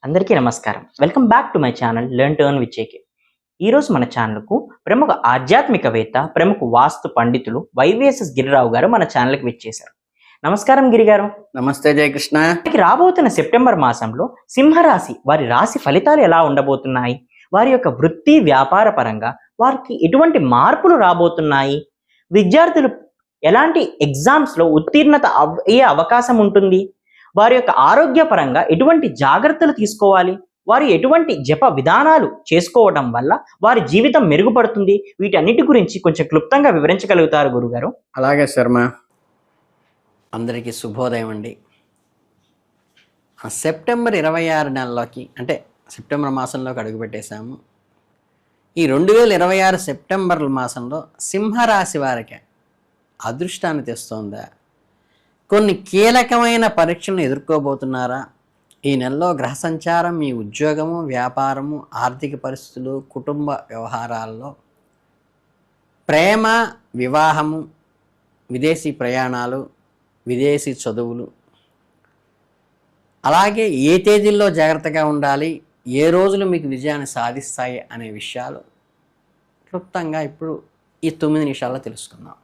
అందరికీ నమస్కారం. Welcome back to my channel learn to earn with JK. ఈరోజు మన ఛానల్‌కు ప్రముఖ ఆధ్యాత్మికవేత్త, ప్రముఖ వాస్తు పండితులు వైవీఎస్ఎస్ గిరిరావు గారు మన ఛానల్‌కి విచ్చేశారు. నమస్కారం గిరిగారు. నమస్తే జయకృష్ణ. మనకి రాబోతున్న సెప్టెంబర్ మాసంలో సింహరాశి వారి రాశి ఫలితాలు ఎలా ఉండబోతున్నాయి? వారి యొక్క వృత్తి, వ్యాపార పరంగా వారికి ఎటువంటి మార్పులు రాబోతున్నాయి? విద్యార్థులు ఎలాంటి ఎగ్జామ్స్‌లో ఉత్తీర్ణత అయ్యే అవకాశం ఉంటుంది? వారి యొక్క ఆరోగ్యపరంగా ఎటువంటి జాగ్రత్తలు తీసుకోవాలి? వారు ఎటువంటి జప విధానాలు చేసుకోవడం వల్ల వారి జీవితం మెరుగుపడుతుంది? వీటన్నిటి గురించి కొంచెం క్లుప్తంగా వివరించగలుగుతారు గురుగారు? అలాగే శర్మ. అందరికీ శుభోదయం అండి. సెప్టెంబర్ 26 నెలలోకి అంటే సెప్టెంబర్ మాసంలోకి అడుగుపెట్టేశాము. ఈ 2026 సెప్టెంబర్ మాసంలో సింహరాశి వారికి అదృష్టాన్ని తెస్తోందా? కొన్ని కీలకమైన పరీక్షలను ఎదుర్కోబోతున్నారా? ఈ నెలలో గ్రహ సంచారం మీ ఉద్యోగము, వ్యాపారము, ఆర్థిక పరిస్థితులు, కుటుంబ వ్యవహారాల్లో, ప్రేమ, వివాహము, విదేశీ ప్రయాణాలు, విదేశీ చదువులు, అలాగే ఏ తేదీల్లో జాగ్రత్తగా ఉండాలి, ఏ రోజులు మీకు విజయాన్ని సాధిస్తాయి అనే విషయాలు క్లుప్తంగా ఇప్పుడు ఈ 9 నిమిషాల్లో తెలుసుకుందాం.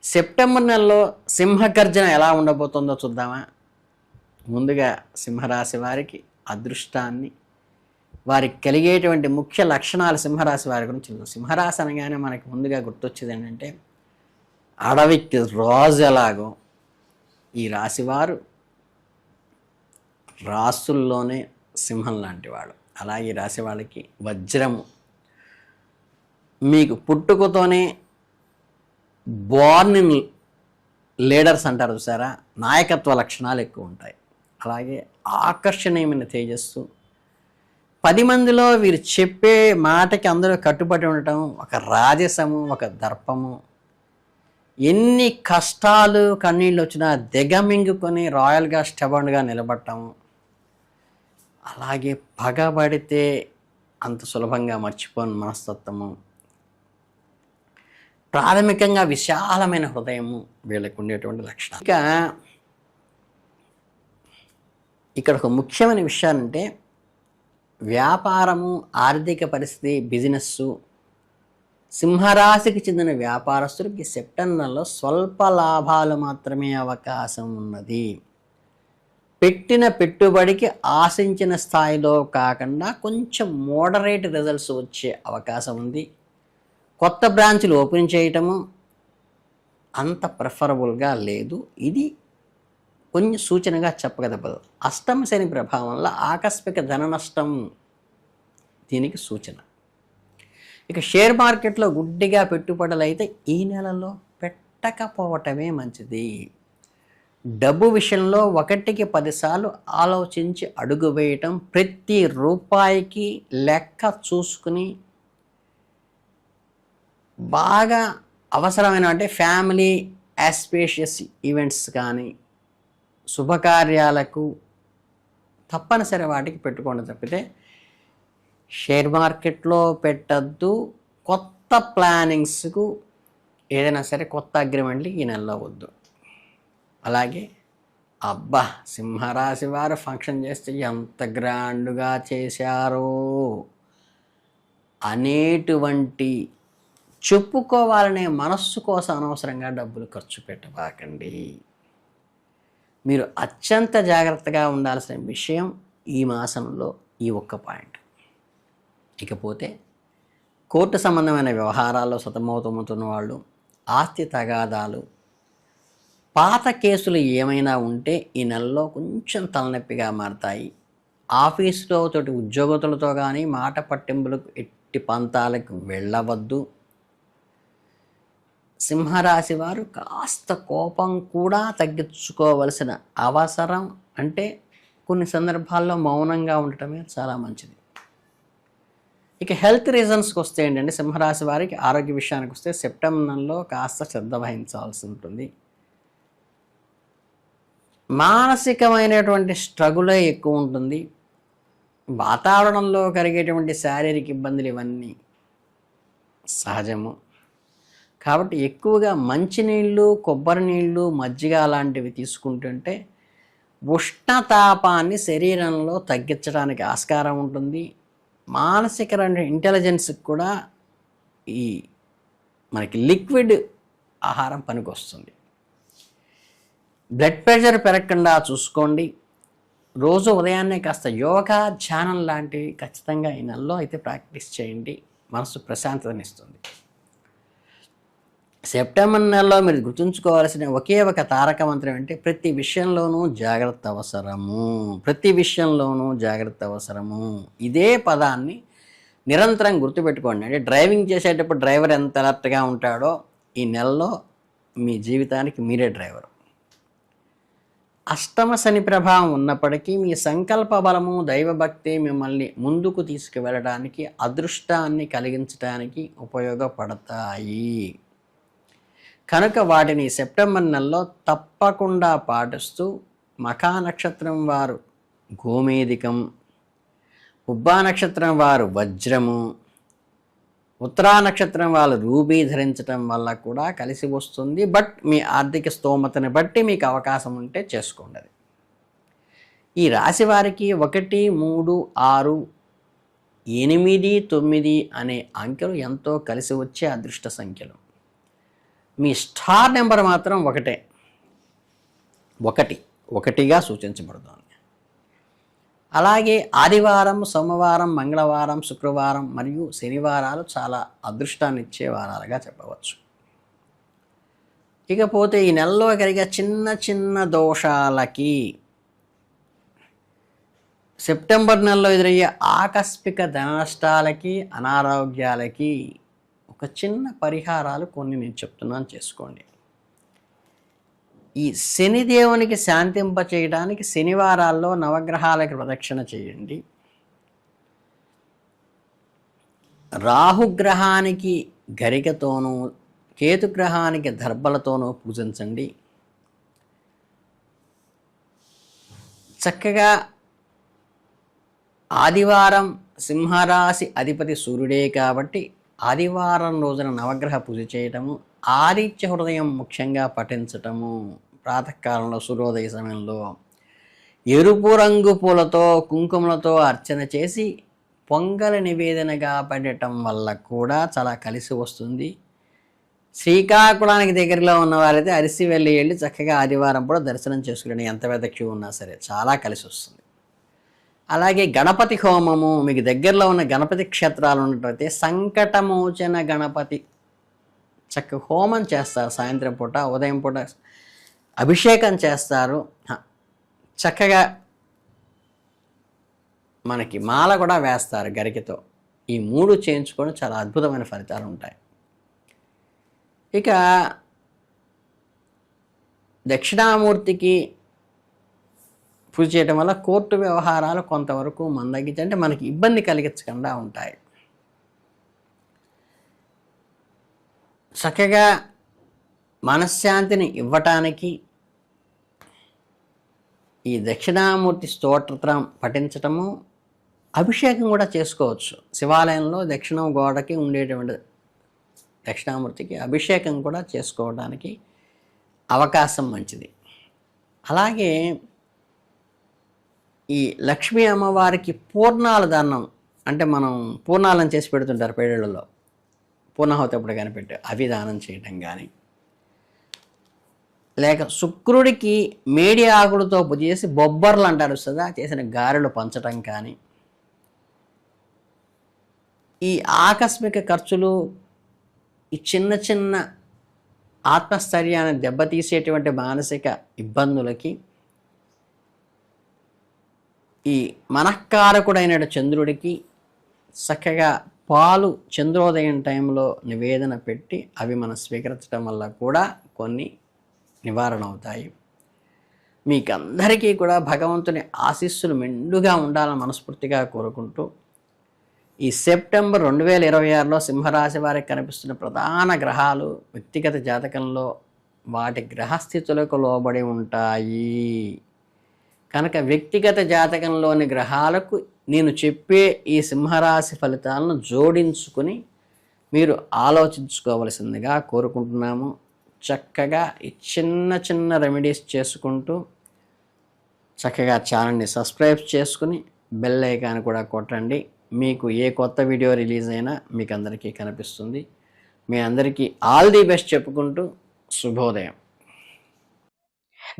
సెప్టెంబర్ నెలలో సింహగర్జన ఎలా ఉండబోతుందో చూద్దామా? ముందుగా సింహరాశి వారికి అదృష్టాన్ని, వారికి కలిగేటువంటి ముఖ్య లక్షణాలు సింహరాశి వారి గురించి చూద్దాం. సింహరాశి అనగానే మనకి ముందుగా గుర్తొచ్చేది ఏంటంటే అడవికి రాజు ఎలాగో ఈ రాశివారు రాసుల్లోనే సింహం లాంటి వాడు. అలాగే ఈ రాశి వాళ్ళకి వజ్రము, మీకు పుట్టుకతోనే బోర్న్ ఇన్ లీడర్స్ అంటారు చూసారా, నాయకత్వ లక్షణాలు ఎక్కువ ఉంటాయి. అలాగే ఆకర్షణీయమైన తేజస్సు, 10 మందిలో వీరు చెప్పే మాటకి అందరూ కట్టుబడి ఉండటం, ఒక రాజసము, ఒక దర్పము, ఎన్ని కష్టాలు కన్నీళ్ళు వచ్చినా దిగమింగుకొని రాయల్గా స్టెబన్గా నిలబడటము, అలాగే పగబడితే అంత సులభంగా మర్చిపోని మనస్తత్వము, ప్రాథమికంగా విశాలమైన హృదయము వీళ్ళకు ఉండేటువంటి లక్షణం. ఇక్కడ ఒక ముఖ్యమైన విషయం అంటే వ్యాపారము, ఆర్థిక పరిస్థితి, బిజినెస్సు, సింహరాశికి చెందిన వ్యాపారస్తులకి సెప్టెంబర్లో స్వల్ప లాభాలు మాత్రమే అవకాశం ఉన్నది. పెట్టిన పెట్టుబడికి ఆశించిన స్థాయిలో కాకుండా కొంచెం మోడరేట్ రిజల్ట్స్ వచ్చే అవకాశం ఉంది. కొత్త బ్రాంచ్లు ఓపెన్ చేయటము అంత ప్రిఫరబుల్గా లేదు. ఇది కొంచెం సూచనగా చెప్పగలదు. అష్టమ శని ప్రభావంలో ఆకస్మిక ధన నష్టం దీనికి సూచన. ఇక షేర్ మార్కెట్లో గుడ్డిగా పెట్టుబడులు అయితే ఈ నెలలో పెట్టకపోవటమే మంచిది. డబ్బు విషయంలో 1కి 10 సార్లు ఆలోచించి అడుగు వేయటం, ప్రతి రూపాయికి లెక్క చూసుకుని బాగా అవసరమైన అంటే ఫ్యామిలీ ఆస్పేషియస్ ఈవెంట్స్ కానీ శుభకార్యాలకు తప్పనిసరి వాటికి పెట్టుకోండి తప్పితే షేర్ మార్కెట్లో పెట్టద్దు. కొత్త ప్లానింగ్స్కు ఏదైనా సరే కొత్త అగ్రిమెంట్లకి ఈ నెలలో వద్దు. అలాగే అబ్బా సింహరాశి వారు ఫంక్షన్ చేస్తే ఎంత గ్రాండ్గా చేశారో అనేటువంటి చెప్పుకోవాలనే మనస్సు కోసం అనవసరంగా డబ్బులు ఖర్చు పెట్టబాకండి. మీరు అత్యంత జాగ్రత్తగా ఉండాల్సిన విషయం ఈ మాసంలో ఈ ఒక్క పాయింట్. ఇకపోతే కోర్టు సంబంధమైన వ్యవహారాల్లో సతమతమవుతున్న వాళ్ళు, ఆస్తి తగాదాలు, పాత కేసులు ఏమైనా ఉంటే ఈ నెలలో కొంచెం తలనొప్పిగా మారతాయి. ఆఫీసులో తోటి ఉద్యోగతులతో కానీ మాట పట్టింపులకు ఎట్టి పంతాలకు వెళ్ళవద్దు. సింహరాశి వారు కాస్త కోపం కూడా తగ్గించుకోవలసిన అవసరం, అంటే కొన్ని సందర్భాల్లో మౌనంగా ఉండటమే చాలా మంచిది. ఇక హెల్త్ రీజన్స్కి వస్తే ఏంటంటే సింహరాశి వారికి ఆరోగ్య విషయానికి వస్తే సెప్టెంబర్ నెలలో కాస్త శ్రద్ధ వహించాల్సి ఉంటుంది. మానసికమైనటువంటి స్ట్రగులే ఎక్కువ ఉంటుంది. వాతావరణంలో కలిగేటువంటి శారీరక ఇబ్బందులు ఇవన్నీ సహజము. కాబట్టి ఎక్కువగా మంచినీళ్ళు, కొబ్బరి నీళ్ళు, మజ్జిగ అలాంటివి తీసుకుంటుంటే ఉష్ణతాపాన్ని శరీరంలో తగ్గించడానికి ఆస్కారం ఉంటుంది. మానసిక ఇంటెలిజెన్స్కి కూడా ఈ మనకి లిక్విడ్ ఆహారం పనికొస్తుంది. బ్లడ్ ప్రెషర్ పెరగకుండా చూసుకోండి. రోజు ఉదయాన్నే కాస్త యోగా, ధ్యానం లాంటివి ఖచ్చితంగా ఈ నెలలో అయితే ప్రాక్టీస్ చేయండి. మనసు ప్రశాంతతనిస్తుంది. సెప్టెంబర్ నెలలో మీరు గుర్తుంచుకోవాల్సిన ఒకే ఒక తారక మంత్రం అంటే ప్రతి విషయంలోనూ జాగ్రత్త అవసరము, ప్రతి విషయంలోనూ జాగ్రత్త అవసరము. ఇదే పదాన్ని నిరంతరం గుర్తుపెట్టుకోండి. అంటే డ్రైవింగ్ చేసేటప్పుడు డ్రైవర్ ఎంత అలర్ట్గా ఉంటాడో ఈ నెలలో మీ జీవితానికి మీరే డ్రైవరు. అష్టమ శని ప్రభావం ఉన్నప్పటికీ మీ సంకల్ప బలము, దైవభక్తి మిమ్మల్ని ముందుకు తీసుకువెళ్ళడానికి, అదృష్టాన్ని కలిగించడానికి ఉపయోగపడతాయి. కనుక వాటిని సెప్టెంబర్ నెలలో తప్పకుండా పాటిస్తూ మఖా నక్షత్రం వారు గోమేదికం, ఉబ్బా నక్షత్రం వారు వజ్రము, ఉత్తరా నక్షత్రం వాళ్ళు రూబీ ధరించడం వల్ల కూడా కలిసి వస్తుంది. బట్ మీ ఆర్థిక స్తోమతని బట్టి మీకు అవకాశం ఉంటే చేసుకోండి. అది ఈ రాశి వారికి 1, 3, 6, 8, 9 అనే అంకెలు ఎంతో కలిసి వచ్చే అదృష్ట సంఖ్యలు. మీ స్టార్ నెంబర్ మాత్రం ఒకటిగా సూచించబడుతోంది. అలాగే ఆదివారం, సోమవారం, మంగళవారం, శుక్రవారం మరియు శనివారాలు చాలా అదృష్టాన్ని ఇచ్చే వారాలుగా చెప్పవచ్చు. ఇకపోతే ఈ నెలలో కలిగే చిన్న చిన్న దోషాలకి, సెప్టెంబర్ నెలలో ఎదురయ్యే ఆకస్మిక ధన నష్టాలకి, అనారోగ్యాలకి ఒక చిన్న పరిహారాలు కొన్ని నేను చెప్తున్నాను, చేసుకోండి. ఈ శనిదేవునికి శాంతింప చేయడానికి శనివారాల్లో నవగ్రహాలకి ప్రదక్షిణ చేయండి. రాహుగ్రహానికి గరికతోనూ, కేతుగ్రహానికి దర్భలతోనూ పూజించండి. చక్కగా ఆదివారం సింహరాశి అధిపతి సూర్యుడే కాబట్టి ఆదివారం రోజున నవగ్రహ పూజ చేయటము, ఆదిత్య హృదయం ముఖ్యంగా పఠించటము, ప్రాతకాలంలో సూర్యోదయ సమయంలో ఎరుపు రంగు పూలతో కుంకుమలతో అర్చన చేసి పొంగలి నివేదనగా పెట్టడం వల్ల కూడా చాలా కలిసి వస్తుంది. శ్రీకాకుళానికి దగ్గరలో ఉన్న వారైతే అరిసి వెళ్ళి చక్కగా ఆదివారం కూడా దర్శనం చేసుకుని ఎంత పెద్ద క్యూ ఉన్నా సరే చాలా కలిసి వస్తుంది. అలాగే గణపతి హోమము, మీకు దగ్గరలో ఉన్న గణపతి క్షేత్రాలు ఉన్నట్టయితే సంకటమోచన గణపతి చక్క హోమం చేస్తారు. సాయంత్రం పూట, ఉదయం పూట అభిషేకం చేస్తారు. చక్కగా మనకి మాల కూడా వేస్తారు గరికతో. ఈ 3 చేయించుకొని చాలా అద్భుతమైన ఫలితాలు ఉంటాయి. ఇక దక్షిణామూర్తికి పూజ చేయడం వల్ల కోర్టు వ్యవహారాలు కొంతవరకు మందగించి, అంటే మనకి ఇబ్బంది కలిగించకుండా ఉంటాయి. చక్కగా మనశ్శాంతిని ఇవ్వటానికి ఈ దక్షిణామూర్తి స్తోత్రం పఠించటము, అభిషేకం కూడా చేసుకోవచ్చు. శివాలయంలో దక్షిణం గోడకి ఉండేటువంటి దక్షిణామూర్తికి అభిషేకం కూడా చేసుకోవడానికి అవకాశం మంచిది. అలాగే ఈ లక్ష్మీ అమ్మవారికి పూర్ణాల దానం, అంటే మనం పూర్ణాలను చేసి పెడుతుంటారు పేడలలో, పూర్ణాహుతి అప్పుడు కనిపెట్టి అవి దానం చేయటం కానీ, లేక శుక్రుడికి మేడి ఆకులతో పూజ చేసి బొబ్బర్లు అంటారు సదా చేసిన గారెలు పంచటం కానీ, ఈ ఆకస్మిక ఖర్చులు, ఈ చిన్న చిన్న ఆత్మస్థైర్యాన్ని దెబ్బతీసేటువంటి మానసిక ఇబ్బందులకి ఈ మనఃకారకుడైన చంద్రుడికి చక్కగా పాలు చంద్రోదయం టైంలో నివేదన పెట్టి అవి మనం స్వీకరించడం వల్ల కూడా కొన్ని నివారణ అవుతాయి. మీకందరికీ కూడా భగవంతుని ఆశీస్సులు మెండుగా ఉండాలని మనస్ఫూర్తిగా కోరుకుంటూ, ఈ సెప్టెంబర్ 2026లో సింహరాశి వారికి కనిపిస్తున్న ప్రధాన గ్రహాలు వ్యక్తిగత జాతకంలో వాటి గ్రహస్థితులకు లోబడి ఉంటాయి. కనుక వ్యక్తిగత జాతకంలోని గ్రహాలకు నేను చెప్పే ఈ సింహరాశి ఫలితాలను జోడించుకుని మీరు ఆలోచించుకోవలసిందిగా కోరుకుంటున్నాము. చక్కగా ఈ చిన్న చిన్న రెమెడీస్ చేసుకుంటూ చక్కగా ఛానల్ని సబ్స్క్రైబ్ చేసుకుని బెల్ ఐకాన్ కూడా కొట్టండి. మీకు ఏ కొత్త వీడియో రిలీజ్ అయినా మీకు అందరికీ కనిపిస్తుంది. మీ అందరికీ ఆల్ ది బెస్ట్ చెప్పుకుంటూ శుభోదయం.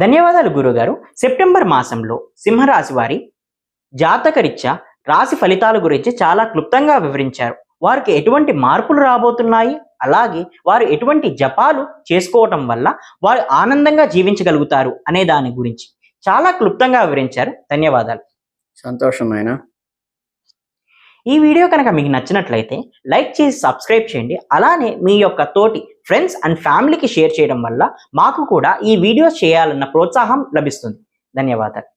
ధన్యవాదాలు గురుగారు. సెప్టెంబర్ మాసంలో సింహరాశి వారి జాతకరీత్యా రాశి ఫలితాల గురించి చాలా క్లుప్తంగా వివరించారు. వారికి ఎటువంటి మార్పులు రాబోతున్నాయి, అలాగే వారు ఎటువంటి జపాలు చేసుకోవటం వల్ల వారు ఆనందంగా జీవించగలుగుతారు అనే దాని గురించి చాలా క్లుప్తంగా వివరించారు. ధన్యవాదాలు. సంతోషం నాయనా. ఈ వీడియో కనుక మీకు నచ్చినట్లయితే లైక్ చేసి సబ్స్క్రైబ్ చేయండి. అలానే మీ యొక్క తోటి ఫ్రెండ్స్ అండ్ ఫ్యామిలీకి షేర్ చేయడం వల్ల మాకు కూడా ఈ వీడియోస్ చేయాలన్న ప్రోత్సాహం లభిస్తుంది. ధన్యవాదాలు.